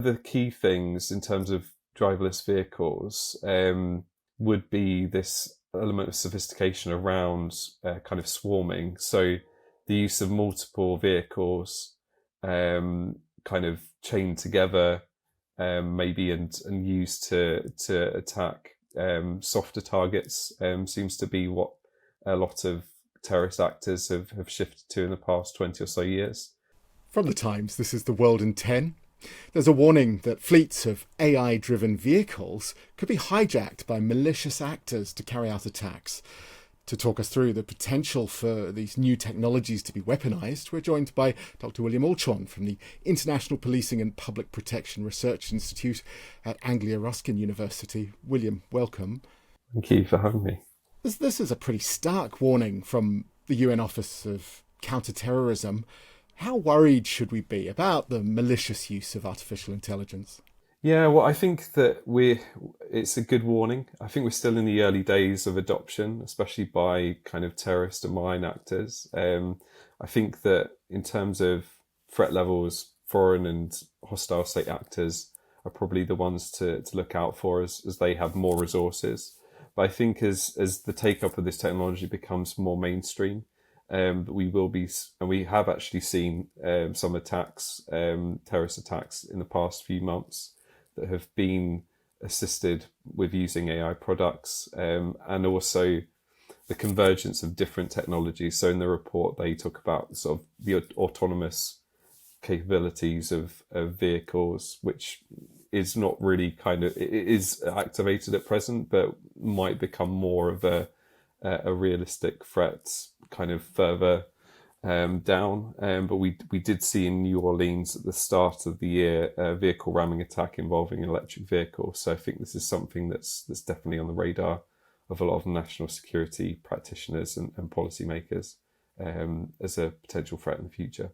The key things in terms of driverless vehicles would be this element of sophistication around kind of swarming. So the use of multiple vehicles kind of chained together, maybe and used to attack softer targets seems to be what a lot of terrorist actors have shifted to in the past 20 or so years. From the Times, this is The World in 10. There's a warning that fleets of AI-driven vehicles could be hijacked by malicious actors to carry out attacks. To talk us through the potential for these new technologies to be weaponized, we're joined by Dr. William Allchorn from the International Policing and Public Protection Research Institute at Anglia Ruskin University. William, welcome. Thank you for having me. This is a pretty stark warning from the UN Office of Counterterrorism. How worried should we be about the malicious use of artificial intelligence? Yeah, well, I think that it's a good warning. I think we're still in the early days of adoption, especially by kind of terrorist and malign actors. I think that in terms of threat levels, foreign and hostile state actors are probably the ones to look out for as they have more resources. But I think as the take-up of this technology becomes more mainstream, we will be, and we have actually seen some attacks, terrorist attacks in the past few months that have been assisted with using AI products, and also the convergence of different technologies. So in the report, they talk about sort of the autonomous capabilities of vehicles, which is not really it is activated at present, but might become more of a realistic threat kind of further down. But we did see in New Orleans at the start of the year a vehicle ramming attack involving an electric vehicle. So I think this is something that's definitely on the radar of a lot of national security practitioners and policymakers as a potential threat in the future.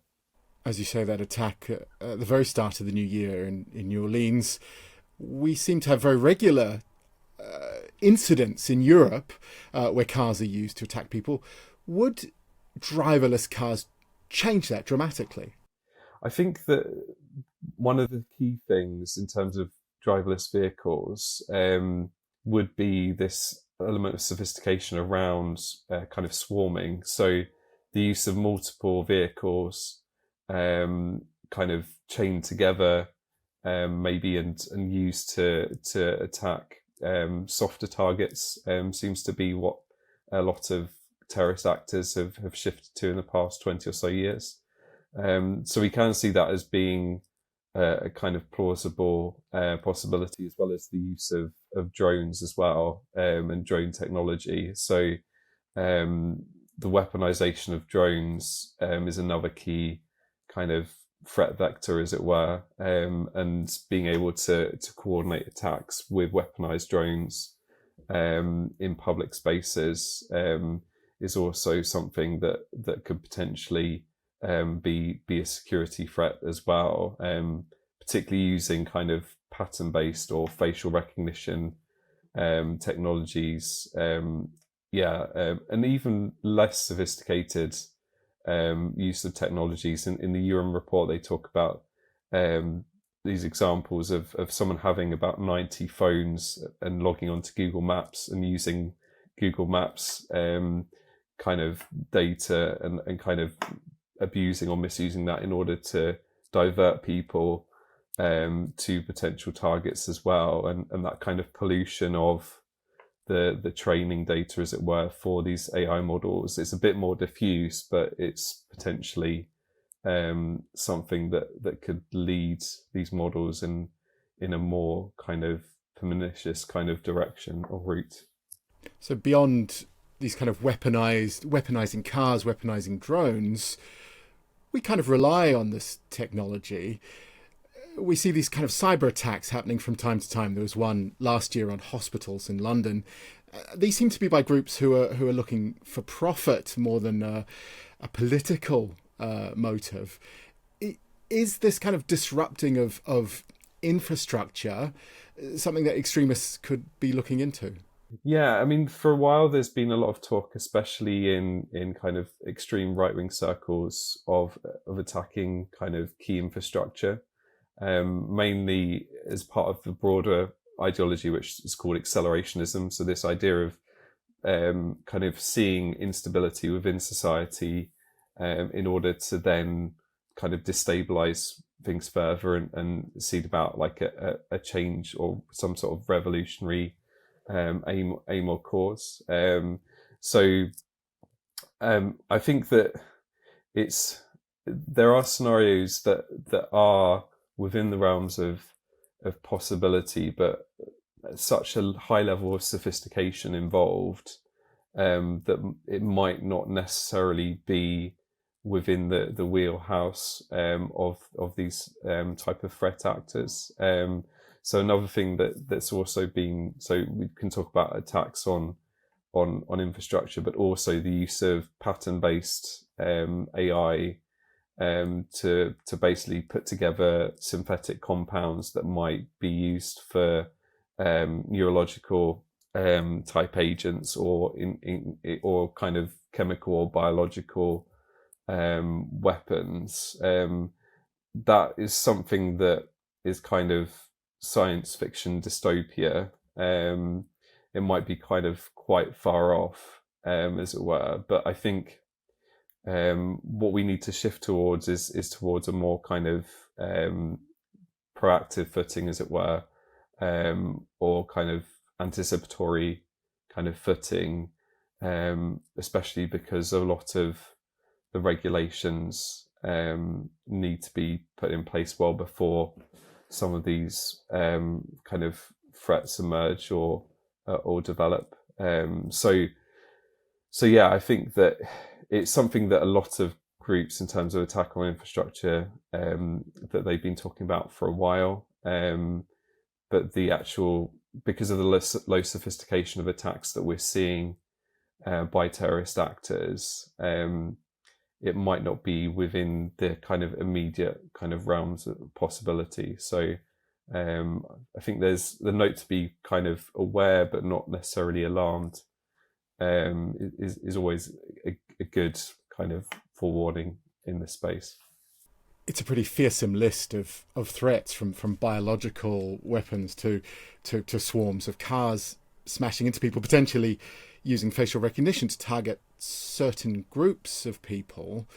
As you say, that attack at the very start of the new year in New Orleans, we seem to have very regular incidents in Europe where cars are used to attack people. Would driverless cars change that dramatically? I think that one of the key things in terms of driverless vehicles would be this element of sophistication around kind of swarming. So the use of multiple vehicles kind of chained together, maybe and used to attack softer targets seems to be what a lot of terrorist actors have shifted to in the past 20 or so years. So we can see that as being a kind of plausible possibility, as well as the use of drones as well, and drone technology. So the weaponization of drones is another key kind of threat vector, as it were, and being able to coordinate attacks with weaponized drones in public spaces is also something that could potentially be a security threat as well, particularly using kind of pattern-based or facial recognition technologies, and even less sophisticated use of technologies. In the UN report, they talk about these examples of someone having about 90 phones and logging onto Google Maps and using Google Maps kind of data and kind of abusing or misusing that in order to divert people to potential targets as well, and that kind of pollution of the training data, as it were, for these AI models. It's a bit more diffuse, but it's potentially something that could lead these models in a more kind of pernicious kind of direction or route. So beyond these kind of weaponizing cars, weaponizing drones, we kind of rely on this technology. We see these kind of cyber attacks happening from time to time. There was one last year on hospitals in London. These seem to be by groups who are looking for profit more than a political motive. Is this kind of disrupting of infrastructure something that extremists could be looking into? Yeah, I mean, for a while there's been a lot of talk, especially in kind of extreme right-wing circles, of attacking kind of key infrastructure. mainly as part of the broader ideology, which is called accelerationism. So this idea of kind of seeing instability within society in order to then kind of destabilize things further and seed about like a change or some sort of revolutionary aim or cause. So I think that there are scenarios that are within the realms of possibility, but such a high level of sophistication involved that it might not necessarily be within the wheelhouse of these type of threat actors. So another thing that's also been, so we can talk about attacks on infrastructure, but also the use of pattern-based AI to basically put together synthetic compounds that might be used for neurological type agents or or kind of chemical or biological weapons. That is something that is kind of science fiction dystopia. It might be kind of quite far off, as it were, but I think what we need to shift towards is towards a more kind of proactive footing, as it were, or kind of anticipatory kind of footing, especially because a lot of the regulations need to be put in place well before some of these kind of threats emerge or develop. So yeah, I think that it's something that a lot of groups in terms of attack on infrastructure that they've been talking about for a while. But the actual, because of the low sophistication of attacks that we're seeing by terrorist actors, it might not be within the kind of immediate kind of realms of possibility. So I think there's the note to be kind of aware but not necessarily alarmed is always a good kind of forewarning in this space. It's a pretty fearsome list of threats, from biological weapons to swarms of cars smashing into people, potentially using facial recognition to target certain groups of people.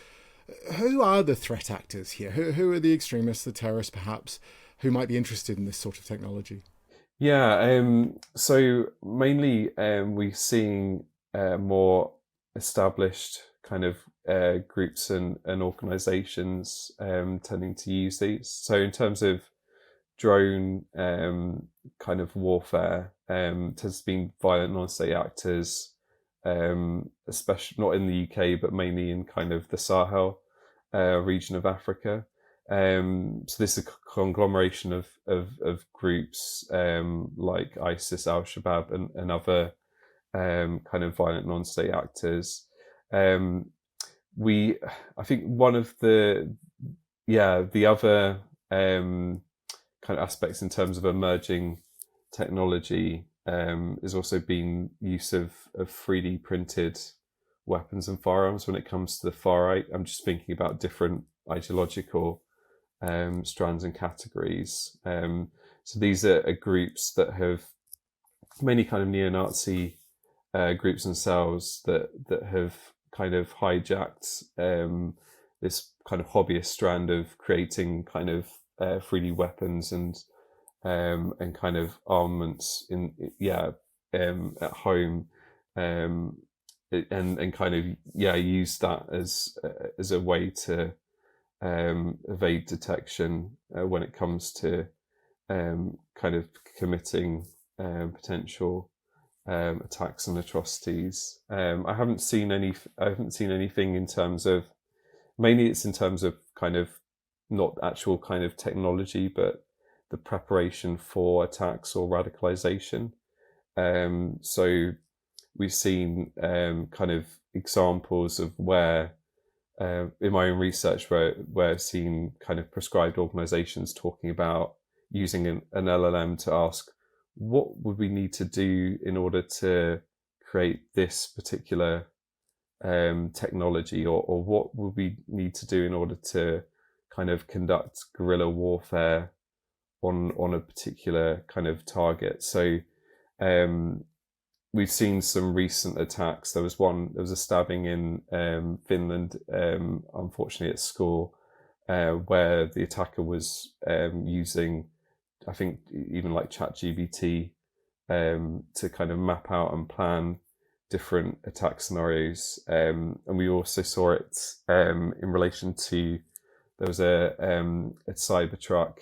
Who are the threat actors here? Who are the extremists, the terrorists perhaps, who might be interested in this sort of technology? Yeah, so mainly we're seeing more established kind of groups and organizations tending to use these. So in terms of drone kind of warfare, has been violent non-state actors, especially not in the UK, but mainly in kind of the Sahel region of Africa. So this is a conglomeration of groups like ISIS, Al-Shabaab, and other kind of violent non-state actors. I think one of the other kind of aspects in terms of emerging technology is also been use of 3D printed weapons and firearms when it comes to the far right. I'm just thinking about different ideological strands and categories. So these are groups that have many kind of neo-Nazi groups themselves that have kind of hijacked this kind of hobbyist strand of creating kind of 3D weapons and kind of armaments at home, and kind of use that as a way to evade detection when it comes to kind of committing potential attacks and atrocities. I haven't seen anything in terms of, mainly it's in terms of kind of not actual kind of technology, but the preparation for attacks or radicalization. So we've seen kind of examples of where, in my own research, where I've seen kind of prescribed organizations talking about using an LLM to ask, what would we need to do in order to create this particular technology, or what would we need to do in order to kind of conduct guerrilla warfare on a particular kind of target. So we've seen some recent attacks. There was a stabbing in Finland, unfortunately at school, where the attacker was using, I think, even like ChatGPT to kind of map out and plan different attack scenarios. And we also saw it in relation to, there was a cyber truck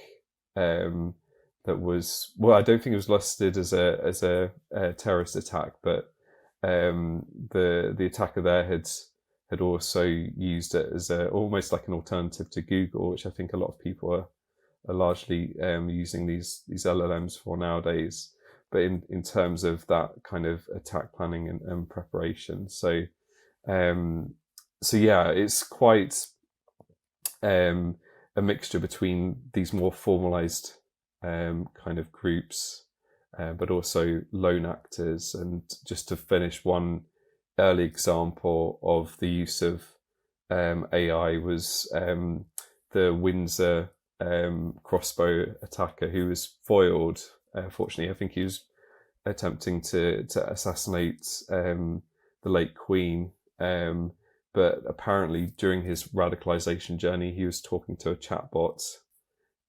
that was, well, I don't think it was listed as a terrorist attack, but the attacker there had also used it as almost like an alternative to Google, which I think a lot of people are largely using these LLMs for nowadays. But in terms of that kind of attack planning and preparation, so yeah, it's quite a mixture between these more formalized kind of groups, but also lone actors. And just to finish, one early example of the use of AI was the Windsor crossbow attacker who was foiled. Fortunately, I think he was attempting to assassinate the late Queen. But apparently during his radicalization journey, he was talking to a chatbot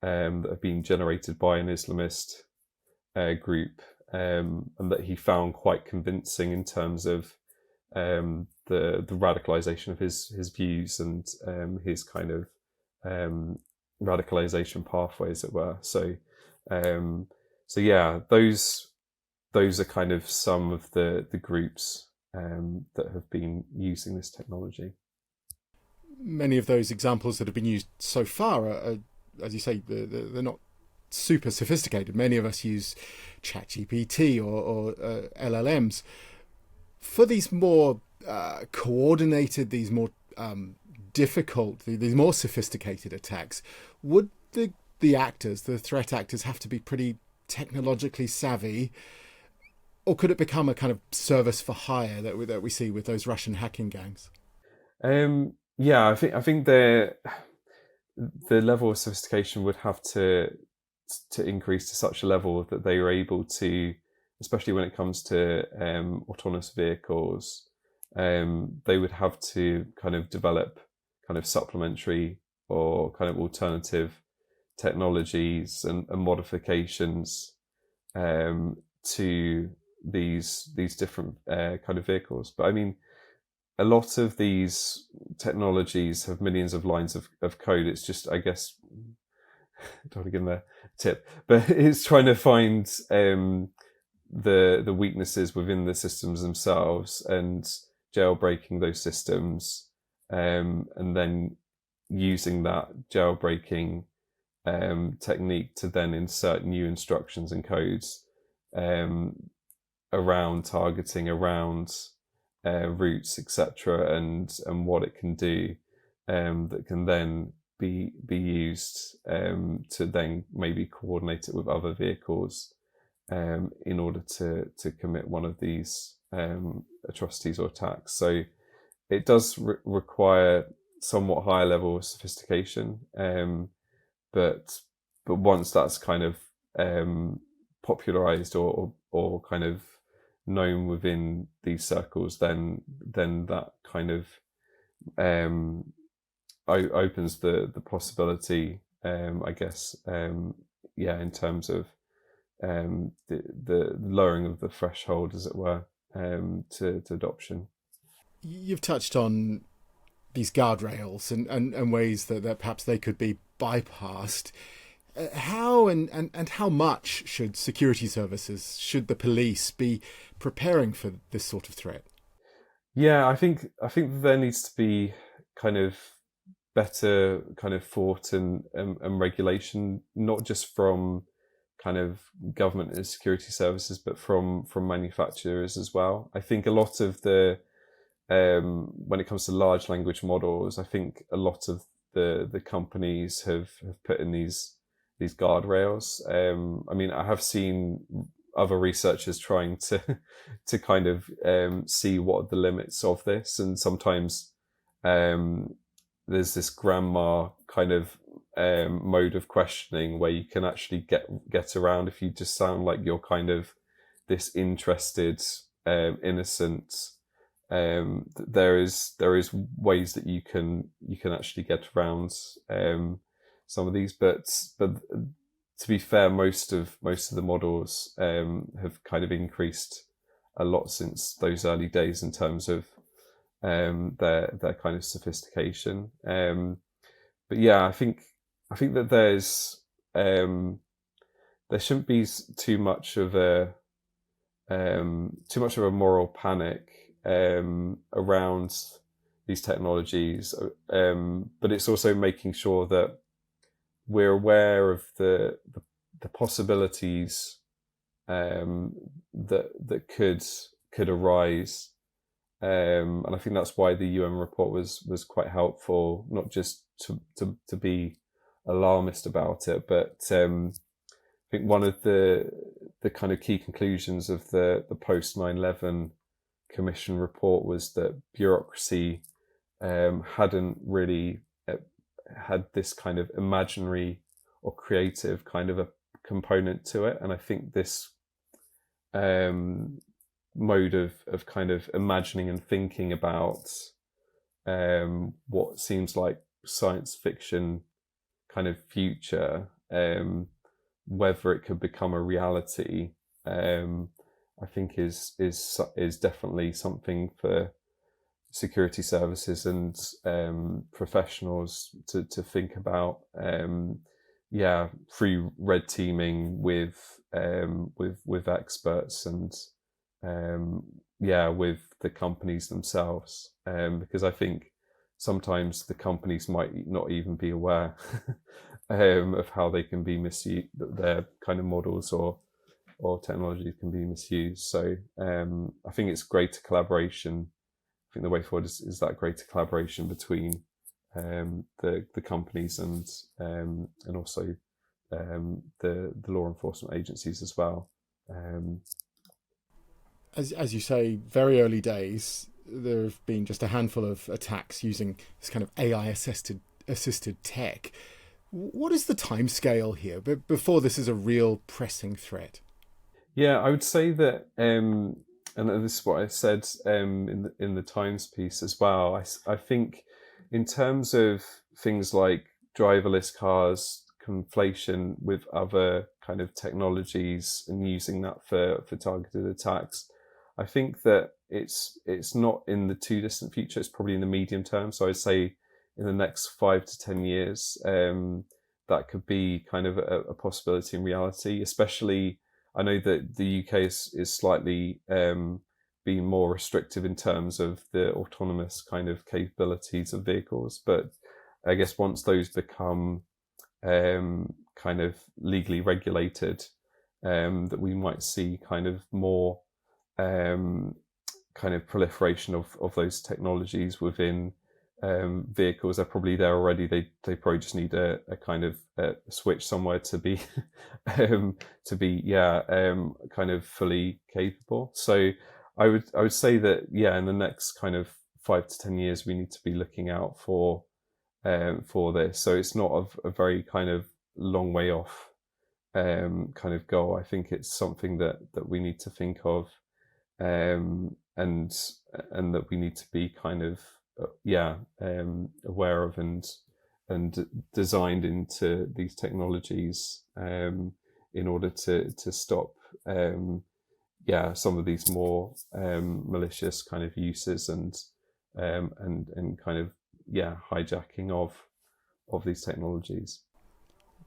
that had been generated by an Islamist group, and that he found quite convincing in terms of the radicalization of his views and his kind of radicalization pathway, as it were. So yeah, those are kind of some of the groups that have been using this technology. Many of those examples that have been used so far are, as you say, they're not super sophisticated. Many of us use ChatGPT or LLMs. For these more coordinated, these more difficult, these more sophisticated attacks, would the threat actors, have to be pretty technologically savvy? Or could it become a kind of service for hire that we see with those Russian hacking gangs? Yeah, I think the level of sophistication would have to increase to such a level that they are able to, especially when it comes to autonomous vehicles, they would have to kind of develop kind of supplementary or kind of alternative technologies and modifications to these different kind of vehicles. But I mean, a lot of these technologies have millions of lines of code. It's just, I guess, I don't want to give them a tip, but it's trying to find the weaknesses within the systems themselves and jailbreaking those systems, and then using that jailbreaking technique to then insert new instructions and codes around targeting, around routes, etc., and what it can do, that can then be used to then maybe coordinate it with other vehicles in order to commit one of these atrocities or attacks. So it does require somewhat higher level of sophistication, but once that's kind of popularized or kind of known within these circles, then that kind of opens the possibility, I guess, in terms of the lowering of the threshold, as it were, to adoption. You've touched on these guardrails and ways that perhaps they could be bypassed. How and how much should security services, should the police be preparing for this sort of threat? Yeah, I think there needs to be kind of better kind of thought and regulation, not just from kind of government and security services, but from manufacturers as well. I think a lot of the when it comes to large language models, I think a lot of the companies have put in these guardrails. I mean, I have seen other researchers trying to kind of see what are the limits of this, and sometimes there's this grandma kind of mode of questioning where you can actually get around if you just sound like you're kind of this interested, innocent. There is ways that you can actually get around some of these, but to be fair, most of the models have kind of increased a lot since those early days in terms of their kind of sophistication. But yeah, I think that there shouldn't be too much of a moral panic around these technologies, but it's also making sure that we're aware of the possibilities that could arise, and I think that's why the UN report was quite helpful, not just to be alarmist about it, but I think one of the kind of key conclusions of the post 9/11 Commission report was that bureaucracy hadn't really had this kind of imaginary or creative kind of a component to it, and I think this mode of kind of imagining and thinking about what seems like science fiction kind of future, whether it could become a reality, I think is definitely something for security services and professionals to think about. Through red teaming with experts and with the companies themselves, because I think sometimes the companies might not even be aware of how they can be misused, their kind of models or technologies can be misused. So I think it's greater collaboration. I think the way forward is that greater collaboration between the companies and also the law enforcement agencies as well. As you say, very early days, there have been just a handful of attacks using this kind of AI assisted tech. What is the timescale here before this is a real pressing threat? Yeah, I would say that, and this is what I said in the Times piece as well. I think in terms of things like driverless cars, conflation with other kind of technologies and using that for targeted attacks, I think that it's not in the too distant future. It's probably in the medium term. So I'd say in the next 5 to 10 years, that could be kind of a possibility in reality. Especially, I know that the UK is slightly being more restrictive in terms of the autonomous kind of capabilities of vehicles, but I guess once those become kind of legally regulated, that we might see kind of more kind of proliferation of those technologies within vehicles. They're probably there already. They probably just need a kind of a switch somewhere to be kind of fully capable. So I would say that in the next kind of 5 to 10 years we need to be looking out for this. So it's not a very kind of long way off kind of goal. I think it's something that we need to think of, and that we need to be kind of aware of and designed into these technologies in order to stop some of these more malicious kind of uses and kind of hijacking of these technologies.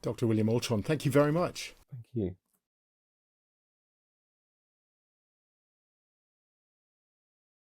Dr. William Allchorn, thank you very much. Thank you.